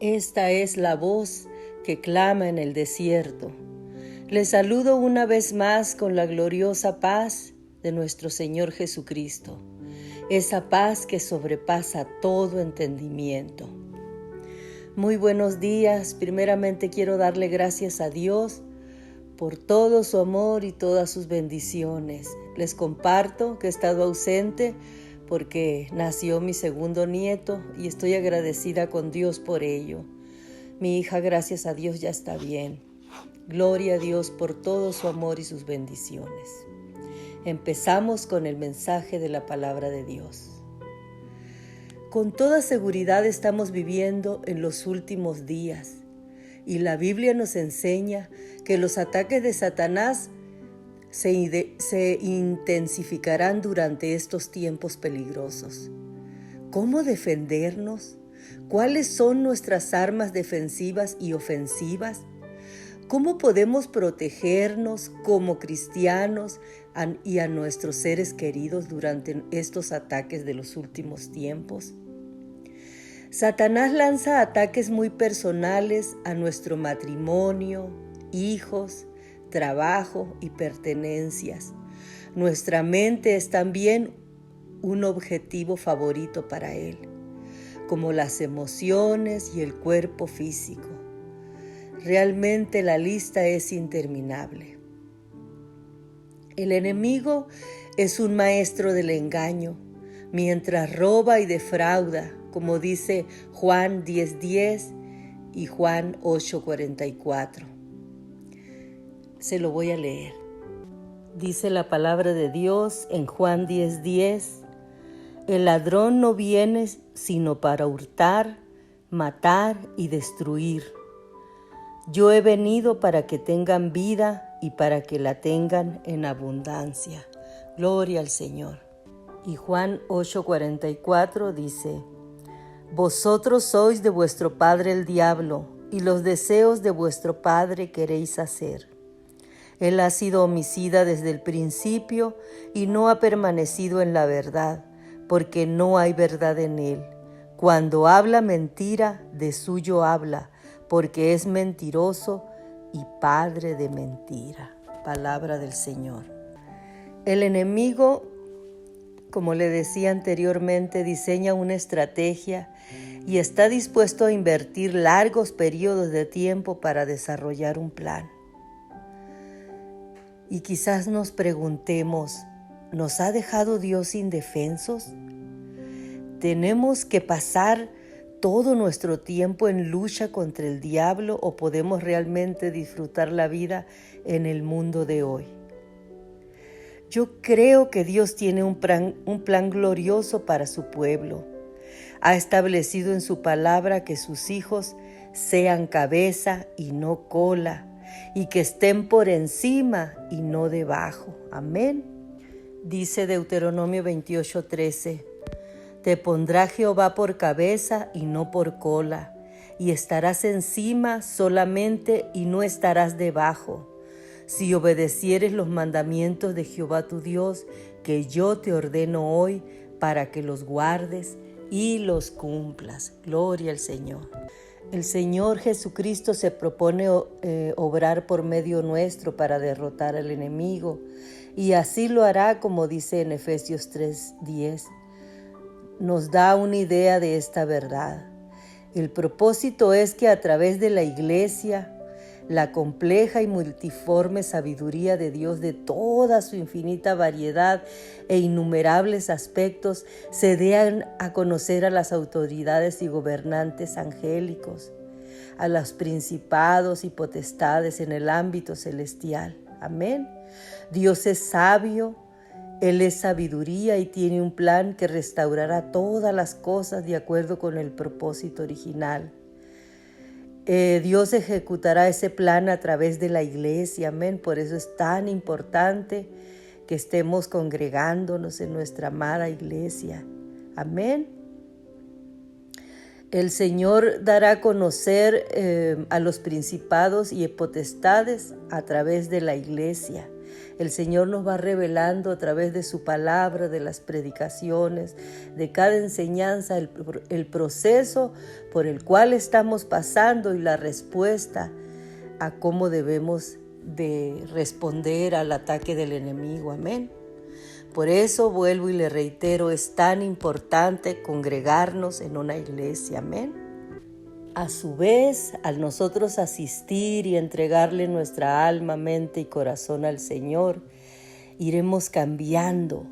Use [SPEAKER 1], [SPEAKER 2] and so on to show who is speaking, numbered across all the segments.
[SPEAKER 1] Esta es la voz que clama en el desierto. Les saludo una vez más con la gloriosa paz de nuestro Señor Jesucristo, esa paz que sobrepasa todo entendimiento. Muy buenos días. Primeramente quiero darle gracias a Dios por todo su amor y todas sus bendiciones. Les comparto que he estado ausente porque nació mi segundo nieto y estoy agradecida con Dios por ello. Mi hija, gracias a Dios, ya está bien. Gloria a Dios por todo su amor y sus bendiciones. Empezamos con el mensaje de la palabra de Dios. Con toda seguridad estamos viviendo en los últimos días y la Biblia nos enseña que los ataques de Satanás se intensificarán durante estos tiempos peligrosos. ¿Cómo defendernos? ¿Cuáles son nuestras armas defensivas y ofensivas? ¿Cómo podemos protegernos como cristianos y a nuestros seres queridos durante estos ataques de los últimos tiempos? Satanás lanza ataques muy personales a nuestro matrimonio, hijos, trabajo y pertenencias. Nuestra mente es también un objetivo favorito para él, como las emociones y el cuerpo físico. Realmente la lista es interminable. El enemigo es un maestro del engaño, mientras roba y defrauda, como dice Juan 10:10 y Juan 8:44. Se lo voy a leer. Dice la palabra de Dios en Juan 10:10: el ladrón no viene sino para hurtar, matar y destruir. Yo he venido para que tengan vida y para que la tengan en abundancia. Gloria al Señor. Y Juan 8:44 dice: vosotros sois de vuestro padre el diablo, y los deseos de vuestro padre queréis hacer. Él ha sido homicida desde el principio y no ha permanecido en la verdad, porque no hay verdad en él. Cuando habla mentira, de suyo habla, porque es mentiroso y padre de mentira. Palabra del Señor. El enemigo, como le decía anteriormente, diseña una estrategia y está dispuesto a invertir largos periodos de tiempo para desarrollar un plan. Y quizás nos preguntemos, ¿nos ha dejado Dios indefensos? ¿Tenemos que pasar todo nuestro tiempo en lucha contra el diablo o podemos realmente disfrutar la vida en el mundo de hoy? Yo creo que Dios tiene un plan glorioso para su pueblo. Ha establecido en su palabra que sus hijos sean cabeza y no cola, y que estén por encima y no debajo. Amén. Dice Deuteronomio 28:13: te pondrá Jehová por cabeza y no por cola, y estarás encima solamente y no estarás debajo, si obedecieres los mandamientos de Jehová tu Dios, que yo te ordeno hoy, para que los guardes y los cumplas. Gloria al Señor. El Señor Jesucristo se propone obrar por medio nuestro para derrotar al enemigo, y así lo hará, como dice en Efesios 3:10. Nos da una idea de esta verdad. El propósito es que a través de la iglesia, la compleja y multiforme sabiduría de Dios, de toda su infinita variedad e innumerables aspectos, se den a conocer a las autoridades y gobernantes angélicos, a los principados y potestades en el ámbito celestial. Amén. Dios es sabio, Él es sabiduría y tiene un plan que restaurará todas las cosas de acuerdo con el propósito original. Dios ejecutará ese plan a través de la iglesia, amén. Por eso es tan importante que estemos congregándonos en nuestra amada iglesia, amén. El Señor dará a conocer a los principados y potestades a través de la iglesia. El Señor nos va revelando a través de su palabra, de las predicaciones, de cada enseñanza, el proceso por el cual estamos pasando y la respuesta a cómo debemos de responder al ataque del enemigo. Amén. Por eso vuelvo y le reitero, es tan importante congregarnos en una iglesia. Amén. A su vez, al nosotros asistir y entregarle nuestra alma, mente y corazón al Señor, iremos cambiando.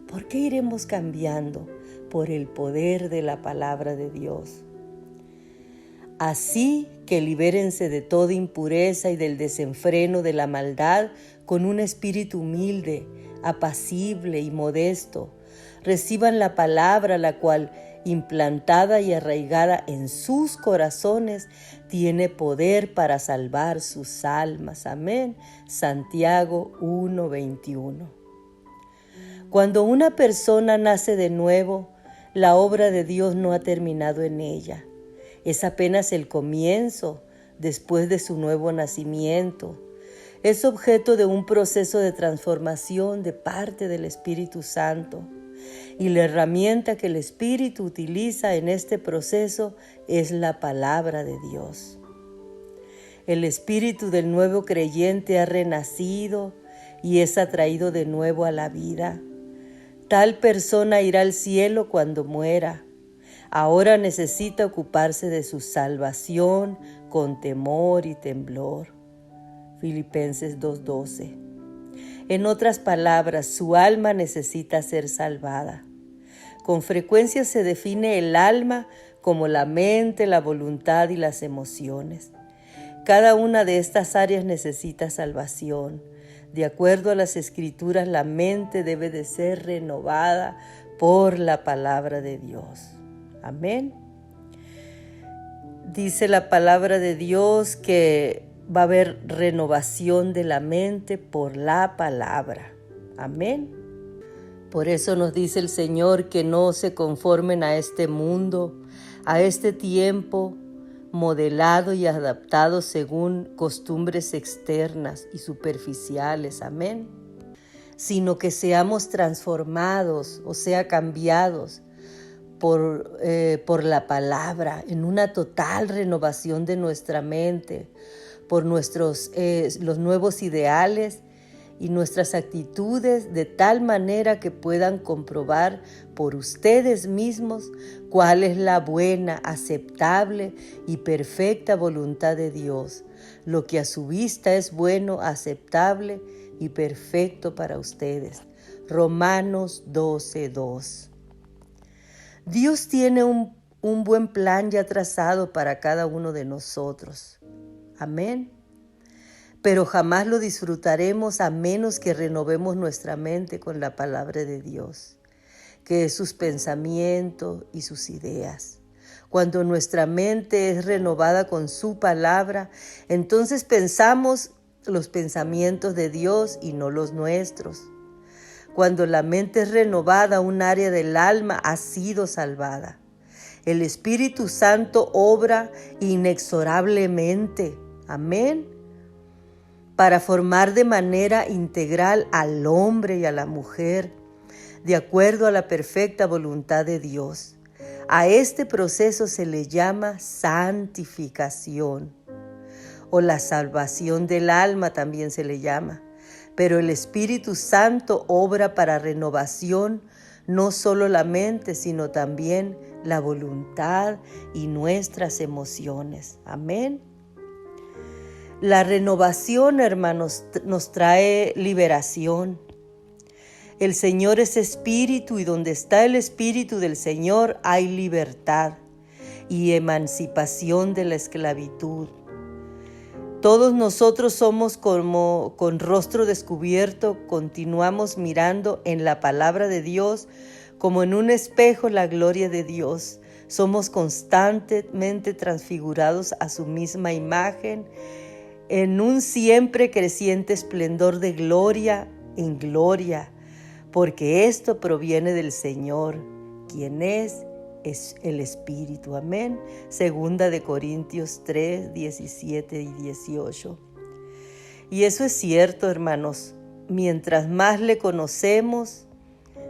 [SPEAKER 1] ¿Por qué iremos cambiando? Por el poder de la palabra de Dios. Así que libérense de toda impureza y del desenfreno de la maldad con un espíritu humilde, apacible y modesto. Reciban la palabra, la cual, implantada y arraigada en sus corazones, tiene poder para salvar sus almas. Amén. Santiago 1:21. Cuando una persona nace de nuevo, la obra de Dios no ha terminado en ella. Es apenas el comienzo después de su nuevo nacimiento. Es objeto de un proceso de transformación de parte del Espíritu Santo. Y la herramienta que el Espíritu utiliza en este proceso es la palabra de Dios. El espíritu del nuevo creyente ha renacido y es atraído de nuevo a la vida. Tal persona irá al cielo cuando muera. Ahora necesita ocuparse de su salvación con temor y temblor. Filipenses 2:12. En otras palabras, su alma necesita ser salvada. Con frecuencia se define el alma como la mente, la voluntad y las emociones. Cada una de estas áreas necesita salvación. De acuerdo a las Escrituras, la mente debe de ser renovada por la palabra de Dios. Amén. Dice la palabra de Dios que va a haber renovación de la mente por la palabra. Amén. Por eso nos dice el Señor que no se conformen a este mundo, a este tiempo modelado y adaptado según costumbres externas y superficiales. Amén. Sino que seamos transformados, o sea, cambiados por la palabra, en una total renovación de nuestra mente, por los nuevos ideales y nuestras actitudes, de tal manera que puedan comprobar por ustedes mismos cuál es la buena, aceptable y perfecta voluntad de Dios, lo que a su vista es bueno, aceptable y perfecto para ustedes. Romanos 12:2. Dios tiene un buen plan ya trazado para cada uno de nosotros. Amén. Pero jamás lo disfrutaremos a menos que renovemos nuestra mente con la palabra de Dios, que es sus pensamientos y sus ideas. Cuando nuestra mente es renovada con su palabra, entonces pensamos los pensamientos de Dios y no los nuestros. Cuando la mente es renovada, un área del alma ha sido salvada. El Espíritu Santo obra inexorablemente. Amén. Para formar de manera integral al hombre y a la mujer, de acuerdo a la perfecta voluntad de Dios. A este proceso se le llama santificación, o la salvación del alma también se le llama. Pero el Espíritu Santo obra para renovación, no solo la mente, sino también la voluntad y nuestras emociones. Amén. La renovación, hermanos, nos trae liberación. El Señor es espíritu y donde está el espíritu del Señor hay libertad y emancipación de la esclavitud. Todos nosotros somos como con rostro descubierto, continuamos mirando en la palabra de Dios como en un espejo la gloria de Dios. Somos constantemente transfigurados a su misma imagen en un siempre creciente esplendor de gloria en gloria, porque esto proviene del Señor, quien es el Espíritu. Amén. Segunda de Corintios 3, 17 y 18. Y eso es cierto, hermanos. mientras más le conocemos,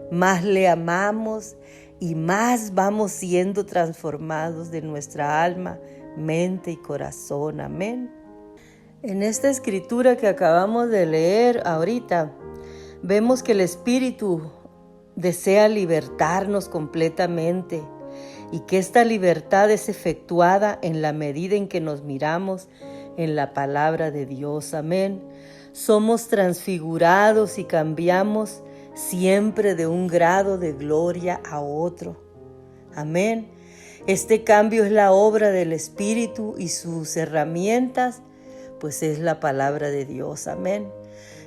[SPEAKER 1] más le amamos y más vamos siendo transformados de nuestra alma, mente y corazón. Amén. En esta escritura que acabamos de leer ahorita, vemos que el Espíritu desea libertarnos completamente y que esta libertad es efectuada en la medida en que nos miramos en la palabra de Dios. Amén. Somos transfigurados y cambiamos siempre de un grado de gloria a otro. Amén. Este cambio es la obra del Espíritu y sus herramientas, pues es la palabra de Dios. Amén.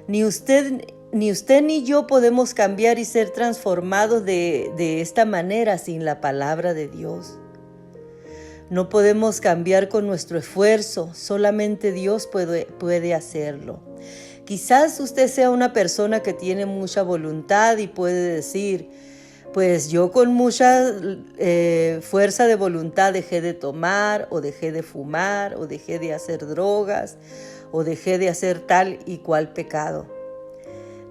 [SPEAKER 1] Ni usted ni yo podemos cambiar y ser transformados de esta manera sin la palabra de Dios. No podemos cambiar con nuestro esfuerzo, solamente Dios puede hacerlo. Quizás usted sea una persona que tiene mucha voluntad y puede decir, pues yo con mucha fuerza de voluntad dejé de tomar, o dejé de fumar, o dejé de hacer drogas, o dejé de hacer tal y cual pecado.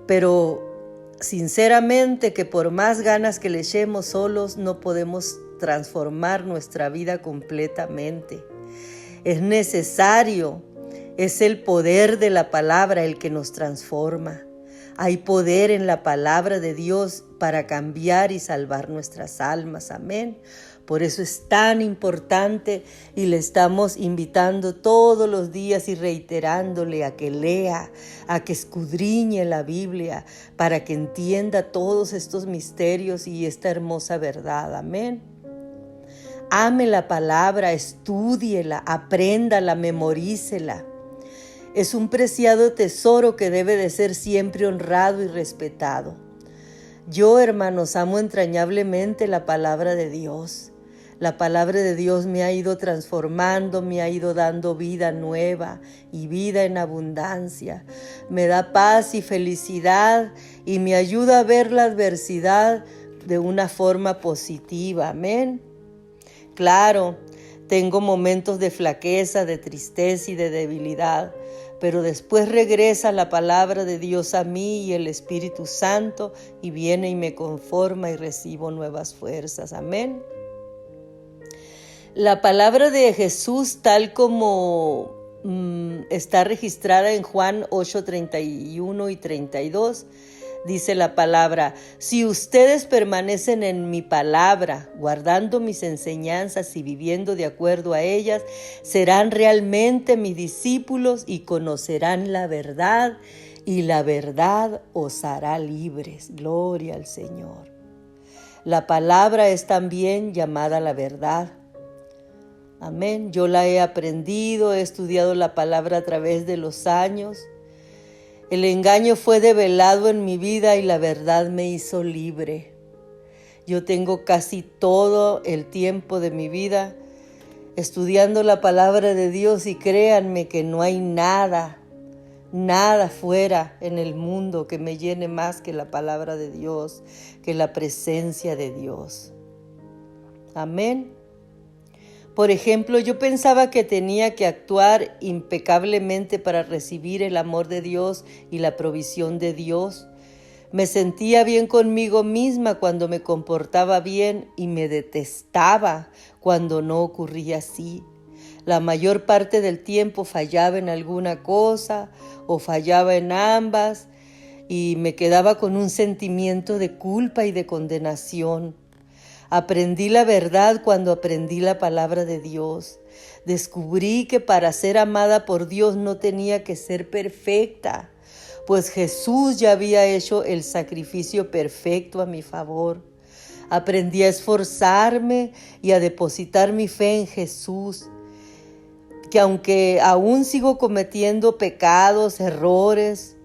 [SPEAKER 1] Pero sinceramente que por más ganas que le echemos solos no podemos transformar nuestra vida completamente. Es necesario, es el poder de la palabra el que nos transforma. Hay poder en la palabra de Dios para cambiar y salvar nuestras almas. Amén. Por eso es tan importante y le estamos invitando todos los días y reiterándole a que lea, a que escudriñe la Biblia para que entienda todos estos misterios y esta hermosa verdad. Amén. Ame la palabra, estúdiela, apréndala, memorícela. Es un preciado tesoro que debe de ser siempre honrado y respetado. Yo, hermanos, amo entrañablemente la palabra de Dios. La palabra de Dios me ha ido transformando, me ha ido dando vida nueva y vida en abundancia. Me da paz y felicidad y me ayuda a ver la adversidad de una forma positiva. Amén. Claro, tengo momentos de flaqueza, de tristeza y de debilidad, pero después regresa la palabra de Dios a mí y el Espíritu Santo y viene y me conforma y recibo nuevas fuerzas. Amén. La palabra de Jesús, tal como está registrada en Juan 8:31 y 32, dice la palabra: si ustedes permanecen en mi palabra, guardando mis enseñanzas y viviendo de acuerdo a ellas, serán realmente mis discípulos y conocerán la verdad, y la verdad os hará libres. Gloria al Señor. La palabra es también llamada la verdad. Amén. Yo la he aprendido, he estudiado la palabra a través de los años. El engaño fue develado en mi vida y la verdad me hizo libre. Yo tengo casi todo el tiempo de mi vida estudiando la palabra de Dios y créanme que no hay nada fuera en el mundo que me llene más que la palabra de Dios, que la presencia de Dios. Amén. Por ejemplo, yo pensaba que tenía que actuar impecablemente para recibir el amor de Dios y la provisión de Dios. Me sentía bien conmigo misma cuando me comportaba bien y me detestaba cuando no ocurría así. La mayor parte del tiempo fallaba en alguna cosa o fallaba en ambas y me quedaba con un sentimiento de culpa y de condenación. Aprendí la verdad cuando aprendí la palabra de Dios. Descubrí que para ser amada por Dios no tenía que ser perfecta, pues Jesús ya había hecho el sacrificio perfecto a mi favor. Aprendí a esforzarme y a depositar mi fe en Jesús, que aunque aún sigo cometiendo pecados, errores,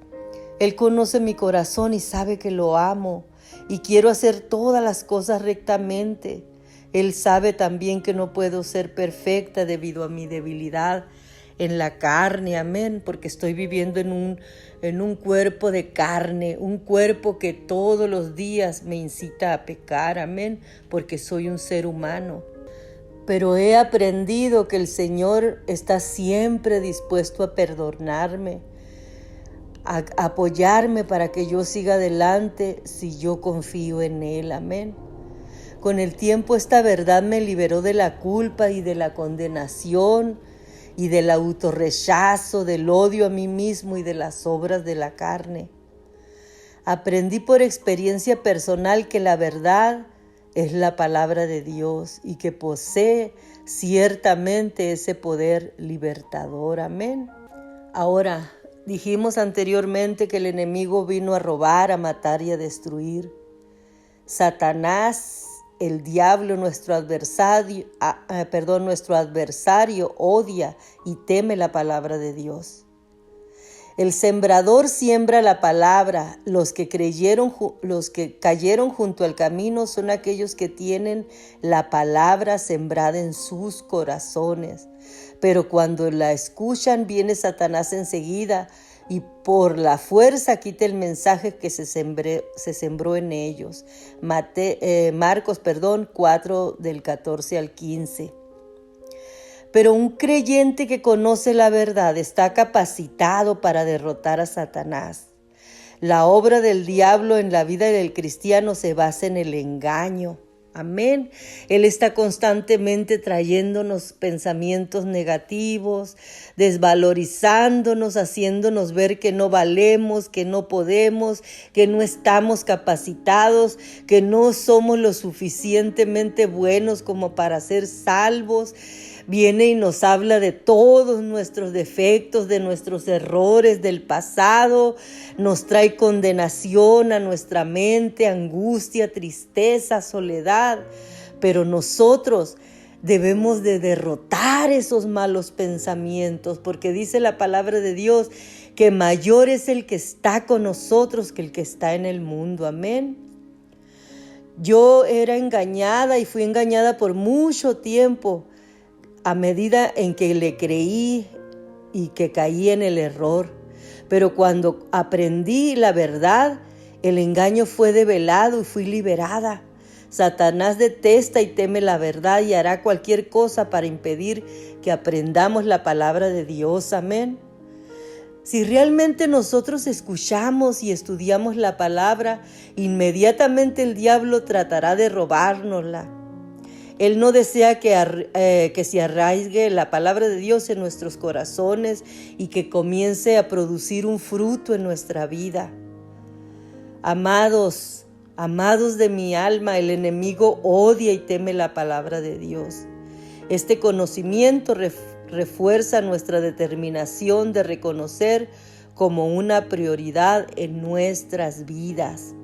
[SPEAKER 1] Él conoce mi corazón y sabe que lo amo. Y quiero hacer todas las cosas rectamente. Él sabe también que no puedo ser perfecta debido a mi debilidad en la carne, amén, porque estoy viviendo en un cuerpo de carne, un cuerpo que todos los días me incita a pecar, amén, porque soy un ser humano. Pero he aprendido que el Señor está siempre dispuesto a perdonarme, apoyarme para que yo siga adelante si yo confío en Él. Amén. Con el tiempo esta verdad me liberó de la culpa y de la condenación y del autorrechazo, del odio a mí mismo y de las obras de la carne. Aprendí por experiencia personal que la verdad es la palabra de Dios y que posee ciertamente ese poder libertador. Amén. Ahora, dijimos anteriormente que el enemigo vino a robar, a matar y a destruir. Satanás, el diablo, nuestro adversario, odia y teme la palabra de Dios. El sembrador siembra la palabra. Los que cayeron junto al camino son aquellos que tienen la palabra sembrada en sus corazones. Pero cuando la escuchan, viene Satanás enseguida y por la fuerza quita el mensaje que se sembró en ellos. Marcos 4, del 14 al 15. Pero un creyente que conoce la verdad está capacitado para derrotar a Satanás. La obra del diablo en la vida del cristiano se basa en el engaño. Amén. Él está constantemente trayéndonos pensamientos negativos, desvalorizándonos, haciéndonos ver que no valemos, que no podemos, que no estamos capacitados, que no somos lo suficientemente buenos como para ser salvos. Viene y nos habla de todos nuestros defectos, de nuestros errores del pasado. Nos trae condenación a nuestra mente, angustia, tristeza, soledad. Pero nosotros debemos de derrotar esos malos pensamientos, porque dice la palabra de Dios que mayor es el que está con nosotros que el que está en el mundo. Amén. Yo era engañada y fui engañada por mucho tiempo. A medida en que le creí y que caí en el error. Pero cuando aprendí la verdad, el engaño fue develado y fui liberada. Satanás detesta y teme la verdad y hará cualquier cosa para impedir que aprendamos la palabra de Dios. Amén. Si realmente nosotros escuchamos y estudiamos la palabra, inmediatamente el diablo tratará de robárnosla. Él no desea que se arraigue la palabra de Dios en nuestros corazones y que comience a producir un fruto en nuestra vida. Amados de mi alma, el enemigo odia y teme la palabra de Dios. Este conocimiento refuerza nuestra determinación de reconocer como una prioridad en nuestras vidas.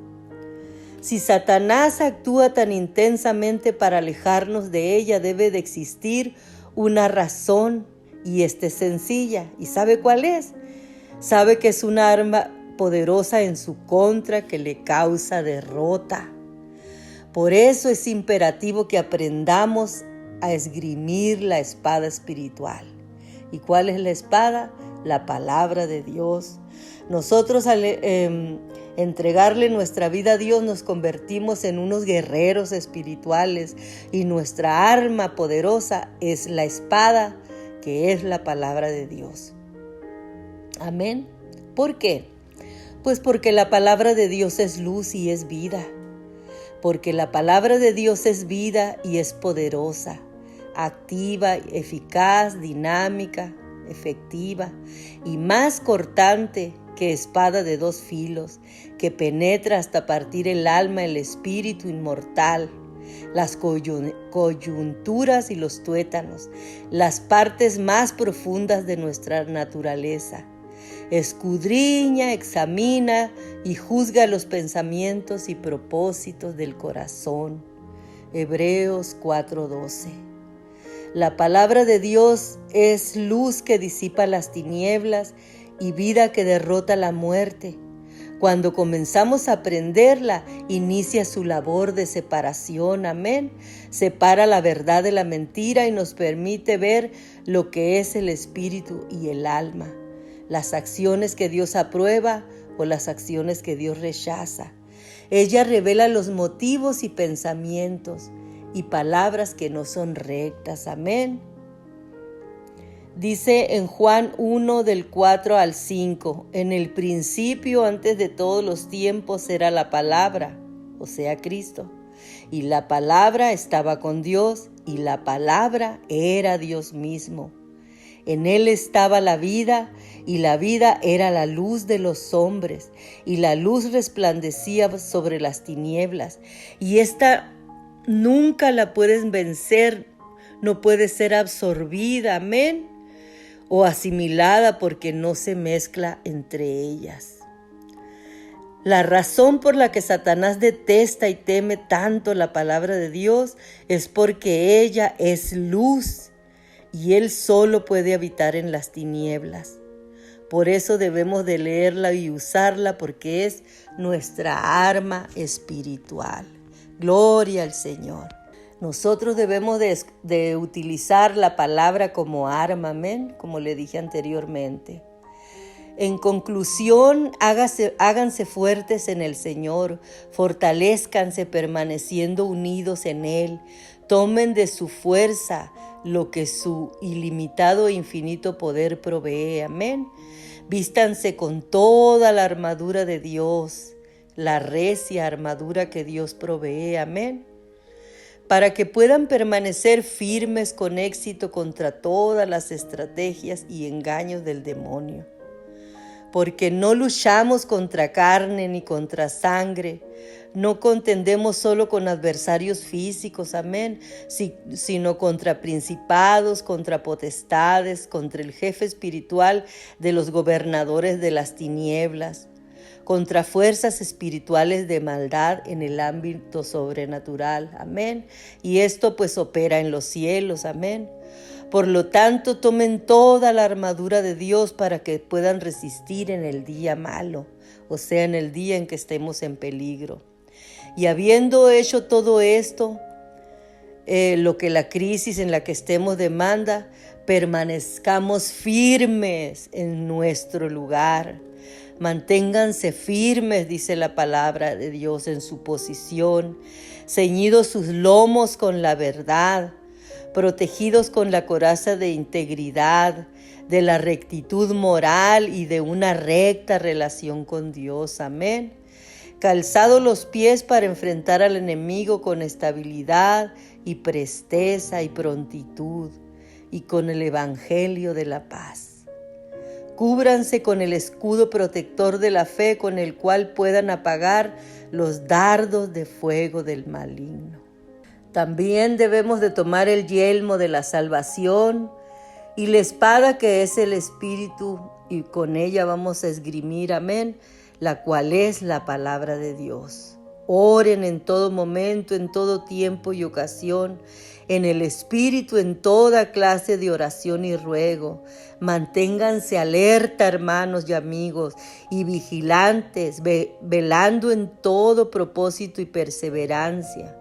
[SPEAKER 1] Si Satanás actúa tan intensamente para alejarnos de ella, debe de existir una razón y esta es sencilla. ¿Y sabe cuál es? Sabe que es una arma poderosa en su contra que le causa derrota. Por eso es imperativo que aprendamos a esgrimir la espada espiritual. ¿Y cuál es la espada? La palabra de Dios. Nosotros al entregarle nuestra vida a Dios nos convertimos en unos guerreros espirituales y nuestra arma poderosa es la espada, que es la palabra de Dios. Amén. ¿Por qué? Pues porque la palabra de Dios es luz y es vida. Porque la palabra de Dios es vida y es poderosa, activa, eficaz, dinámica, efectiva y más cortante que espada de dos filos, que penetra hasta partir el alma, el espíritu inmortal, las coyunturas y los tuétanos, las partes más profundas de nuestra naturaleza. Escudriña, examina y juzga los pensamientos y propósitos del corazón. Hebreos 4:12. La palabra de Dios es luz que disipa las tinieblas y vida que derrota la muerte. Cuando comenzamos a aprenderla, inicia su labor de separación. Amén. Separa la verdad de la mentira y nos permite ver lo que es el espíritu y el alma, las acciones que Dios aprueba o las acciones que Dios rechaza. Ella revela los motivos y pensamientos y palabras que no son rectas. Amén. Dice en Juan 1 del 4 al 5, en el principio, antes de todos los tiempos, era la palabra, o sea, Cristo. Y la palabra estaba con Dios, y la palabra era Dios mismo. En él estaba la vida, y la vida era la luz de los hombres, y la luz resplandecía sobre las tinieblas. Y esta nunca la puedes vencer, no puede ser absorbida, amén, o asimilada, porque no se mezcla entre ellas. La razón por la que Satanás detesta y teme tanto la palabra de Dios es porque ella es luz y él solo puede habitar en las tinieblas. Por eso debemos de leerla y usarla, porque es nuestra arma espiritual. Gloria al Señor. Nosotros debemos de utilizar la palabra como arma, amén, como le dije anteriormente. En conclusión, háganse fuertes en el Señor, fortalezcanse permaneciendo unidos en Él, tomen de su fuerza lo que su ilimitado e infinito poder provee, amén. Vístanse con toda la armadura de Dios, la recia armadura que Dios provee, amén, para que puedan permanecer firmes con éxito contra todas las estrategias y engaños del demonio. Porque no luchamos contra carne ni contra sangre, no contendemos solo con adversarios físicos, amén, sino contra principados, contra potestades, contra el jefe espiritual de los gobernadores de las tinieblas, contra fuerzas espirituales de maldad en el ámbito sobrenatural, amén. Y esto pues opera en los cielos, amén. Por lo tanto, tomen toda la armadura de Dios para que puedan resistir en el día malo, o sea, en el día en que estemos en peligro. Y habiendo hecho todo esto, lo que la crisis en la que estemos demanda, permanezcamos firmes en nuestro lugar. Manténganse firmes, dice la palabra de Dios, en su posición, ceñidos sus lomos con la verdad, protegidos con la coraza de integridad, de la rectitud moral y de una recta relación con Dios. Amén. Calzados los pies para enfrentar al enemigo con estabilidad y presteza y prontitud, y con el evangelio de la paz. Cúbranse con el escudo protector de la fe, con el cual puedan apagar los dardos de fuego del maligno. También debemos de tomar el yelmo de la salvación y la espada que es el Espíritu, y con ella vamos a esgrimir, amén, la cual es la palabra de Dios. Oren en todo momento, en todo tiempo y ocasión, en el Espíritu, en toda clase de oración y ruego. Manténganse alerta, hermanos y amigos, y vigilantes, velando en todo propósito y perseverancia,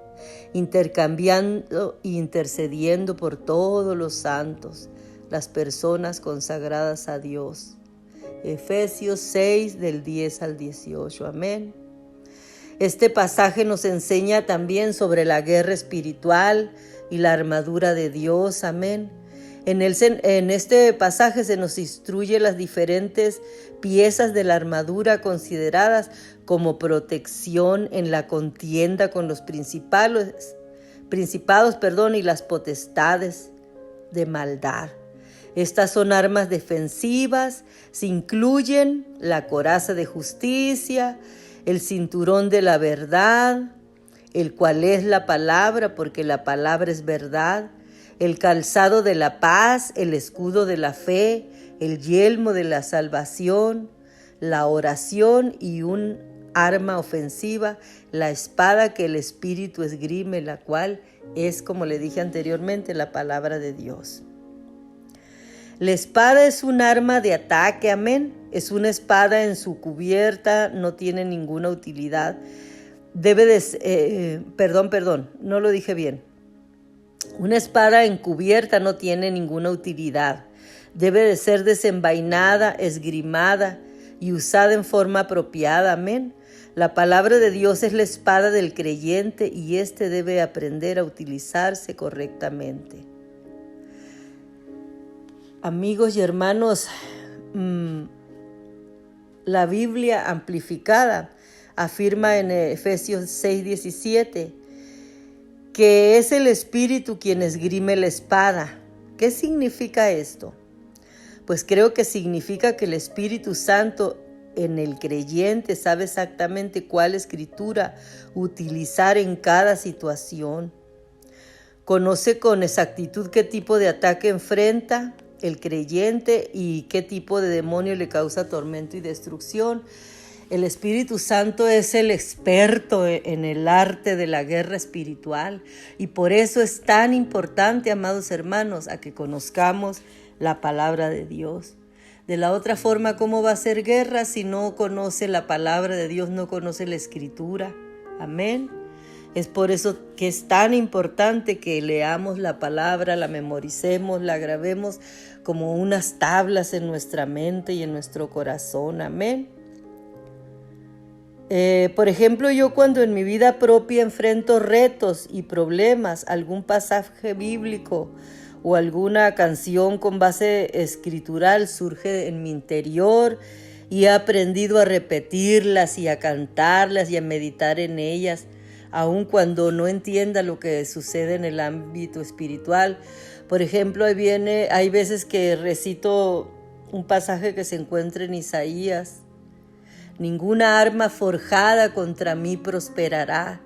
[SPEAKER 1] intercambiando e intercediendo por todos los santos, las personas consagradas a Dios. Efesios 6 del 10 al 18, amén. Este pasaje nos enseña también sobre la guerra espiritual y la armadura de Dios, amén. En este pasaje se nos instruye las diferentes piezas de la armadura consideradas como protección en la contienda con los principados, y las potestades de maldad. Estas son armas defensivas, se incluyen la coraza de justicia, el cinturón de la verdad, el cual es la palabra, porque la palabra es verdad, el calzado de la paz, el escudo de la fe, el yelmo de la salvación, la oración y un arma ofensiva, la espada que el Espíritu esgrime, la cual es, como le dije anteriormente, la palabra de Dios. La espada es un arma de ataque, amén. Es una espada en su cubierta, no tiene ninguna utilidad. No lo dije bien. Una espada encubierta no tiene ninguna utilidad. Debe de ser desenvainada, esgrimada y usada en forma apropiada, amén. La palabra de Dios es la espada del creyente y éste debe aprender a utilizarse correctamente. Amigos y hermanos, la Biblia amplificada afirma en Efesios 6:17 que es el Espíritu quien esgrime la espada. ¿Qué significa esto? Pues creo que significa que el Espíritu Santo en el creyente sabe exactamente cuál escritura utilizar en cada situación. Conoce con exactitud qué tipo de ataque enfrenta el creyente y qué tipo de demonio le causa tormento y destrucción. El Espíritu Santo es el experto en el arte de la guerra espiritual y por eso es tan importante, amados hermanos, a que conozcamos la palabra de Dios. De la otra forma, ¿cómo va a ser guerra si no conoce la palabra de Dios, no conoce la Escritura? Amén. Es por eso que es tan importante que leamos la palabra, la memoricemos, la grabemos como unas tablas en nuestra mente y en nuestro corazón. Amén. Por ejemplo, yo cuando en mi vida propia enfrento retos y problemas, algún pasaje bíblico o alguna canción con base escritural surge en mi interior y he aprendido a repetirlas y a cantarlas y a meditar en ellas, aun cuando no entienda lo que sucede en el ámbito espiritual. Por ejemplo, hay veces que recito un pasaje que se encuentra en Isaías. Ninguna arma forjada contra mí prosperará,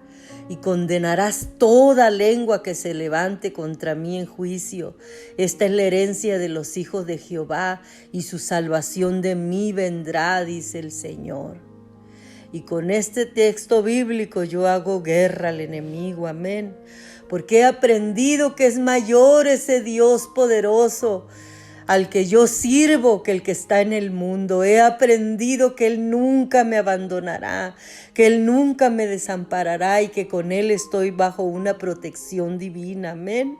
[SPEAKER 1] y condenarás toda lengua que se levante contra mí en juicio. Esta es la herencia de los hijos de Jehová, y su salvación de mí vendrá, dice el Señor. Y con este texto bíblico yo hago guerra al enemigo, amén. Porque he aprendido que es mayor ese Dios poderoso al que yo sirvo que el que está en el mundo. He aprendido que Él nunca me abandonará, que Él nunca me desamparará y que con Él estoy bajo una protección divina. Amén.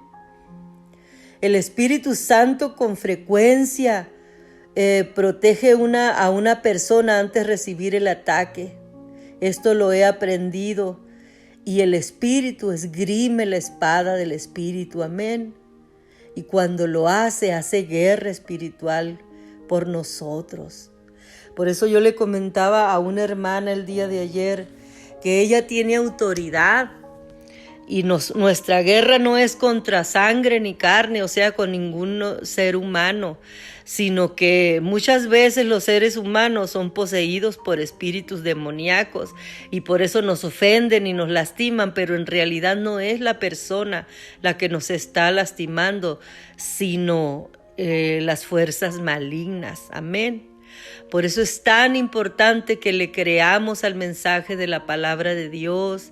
[SPEAKER 1] El Espíritu Santo con frecuencia protege a una persona antes de recibir el ataque. Esto lo he aprendido y el Espíritu esgrime la espada del Espíritu. Amén. Y cuando lo hace guerra espiritual por nosotros. Por eso yo le comentaba a una hermana el día de ayer que ella tiene autoridad y nuestra guerra no es contra sangre ni carne, o sea, con ningún ser humano, sino que muchas veces los seres humanos son poseídos por espíritus demoníacos y por eso nos ofenden y nos lastiman, pero en realidad no es la persona la que nos está lastimando, sino las fuerzas malignas. Amén. Por eso es tan importante que le creamos al mensaje de la palabra de Dios,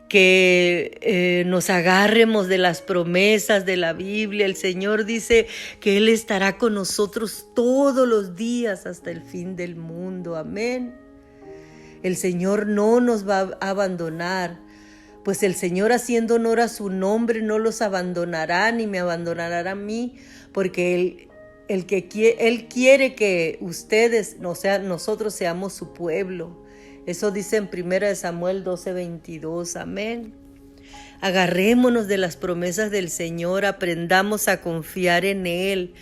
[SPEAKER 1] que nos agarremos de las promesas de la Biblia. El Señor dice que Él estará con nosotros todos los días hasta el fin del mundo. Amén. El Señor no nos va a abandonar, pues el Señor, haciendo honor a su nombre, no los abandonará ni me abandonará a mí, porque Él quiere que ustedes, o sea, nosotros seamos su pueblo. Eso dice en 1 Samuel 12:22. Amén. Agarrémonos de las promesas del Señor, aprendamos a confiar en Él,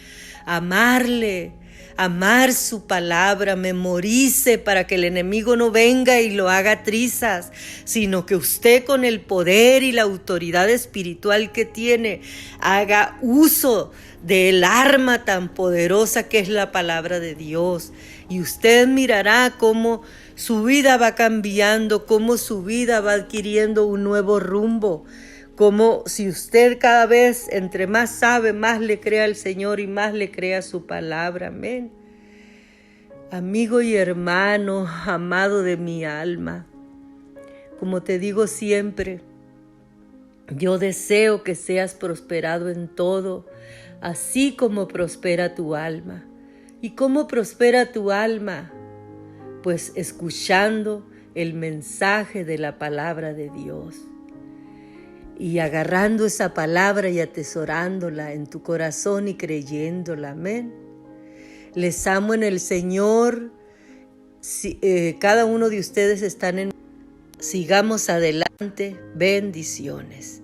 [SPEAKER 1] amarle, amar su palabra, memorice para que el enemigo no venga y lo haga trizas, sino que usted con el poder y la autoridad espiritual que tiene, haga uso del arma tan poderosa que es la palabra de Dios. Y usted mirará cómo su vida va cambiando, cómo su vida va adquiriendo un nuevo rumbo, como si usted cada vez entre más sabe, más le crea al Señor y más le crea su palabra. Amén. Amigo y hermano, amado de mi alma, como te digo siempre, yo deseo que seas prosperado en todo, así como prospera tu alma. ¿Y cómo prospera tu alma? Pues escuchando el mensaje de la palabra de Dios y agarrando esa palabra y atesorándola en tu corazón y creyéndola. Amén. Les amo en el Señor. Cada uno de ustedes están en... Sigamos adelante. Bendiciones.